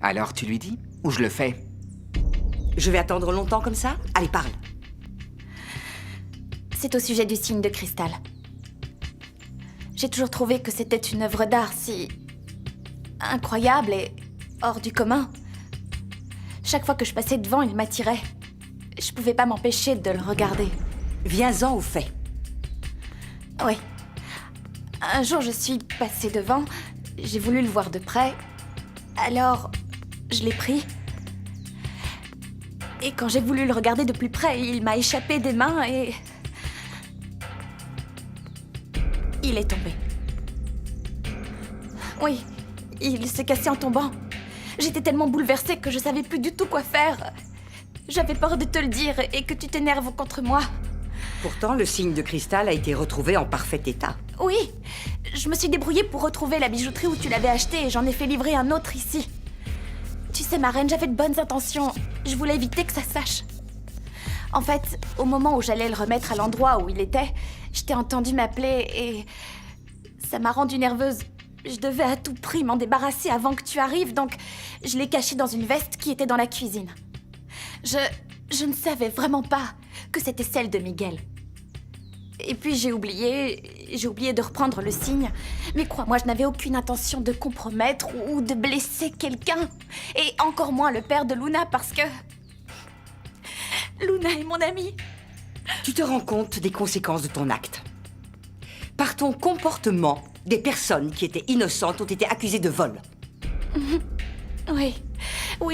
Alors tu lui dis? Ou je le fais? Je vais attendre longtemps comme ça? Allez, parle. C'est au sujet du signe de cristal. J'ai toujours trouvé que c'était une œuvre d'art si... incroyable et hors du commun. Chaque fois que je passais devant, il m'attirait. Je pouvais pas m'empêcher de le regarder. Viens-en au fait. Oui. Un jour, je suis passée devant. J'ai voulu le voir de près. Alors, je l'ai pris. Et quand j'ai voulu le regarder de plus près, il m'a échappé des mains et... il est tombé. Oui, il s'est cassé en tombant. J'étais tellement bouleversée que je savais plus du tout quoi faire. J'avais peur de te le dire et que tu t'énerves contre moi. Pourtant, le signe de cristal a été retrouvé en parfait état. Oui, je me suis débrouillée pour retrouver la bijouterie où tu l'avais acheté et j'en ai fait livrer un autre ici. Tu sais, ma reine, j'avais de bonnes intentions. Je voulais éviter que ça se sache. En fait, au moment où j'allais le remettre à l'endroit où il était, je t'ai entendu m'appeler et... ça m'a rendue nerveuse. Je devais à tout prix m'en débarrasser avant que tu arrives, donc je l'ai caché dans une veste qui était dans la cuisine. Je ne savais vraiment pas que c'était celle de Miguel. Et puis j'ai oublié de reprendre le signe. Mais crois-moi, je n'avais aucune intention de compromettre ou de blesser quelqu'un. Et encore moins le père de Luna parce que... Luna est mon amie. Tu te rends compte des conséquences de ton acte. Par ton comportement, des personnes qui étaient innocentes ont été accusées de vol. Oui,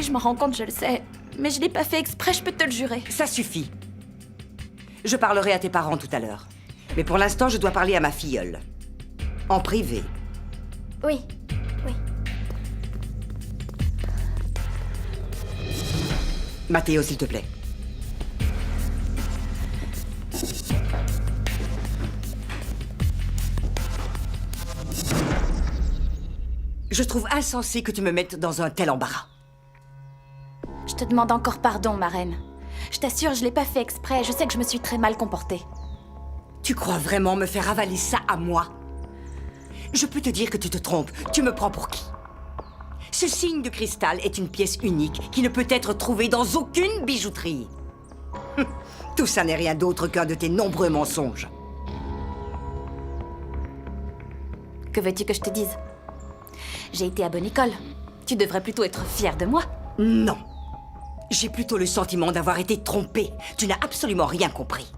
je m'en rends compte, je le sais. Mais je l'ai pas fait exprès, je peux te le jurer. Ça suffit. Je parlerai à tes parents tout à l'heure. Mais pour l'instant, je dois parler à ma filleule. En privé. Oui. Mathéo, s'il te plaît. Je trouve insensé que tu me mettes dans un tel embarras. Je te demande encore pardon, ma reine. Je t'assure, je l'ai pas fait exprès. Je sais que je me suis très mal comportée. Tu crois vraiment me faire avaler ça à moi? Je peux te dire que tu te trompes. Tu me prends pour qui? Ce signe de cristal est une pièce unique qui ne peut être trouvée dans aucune bijouterie. Tout ça n'est rien d'autre qu'un de tes nombreux mensonges. Que veux-tu que je te dise? J'ai été à bonne école. Tu devrais plutôt être fière de moi. Non. J'ai plutôt le sentiment d'avoir été trompée. Tu n'as absolument rien compris.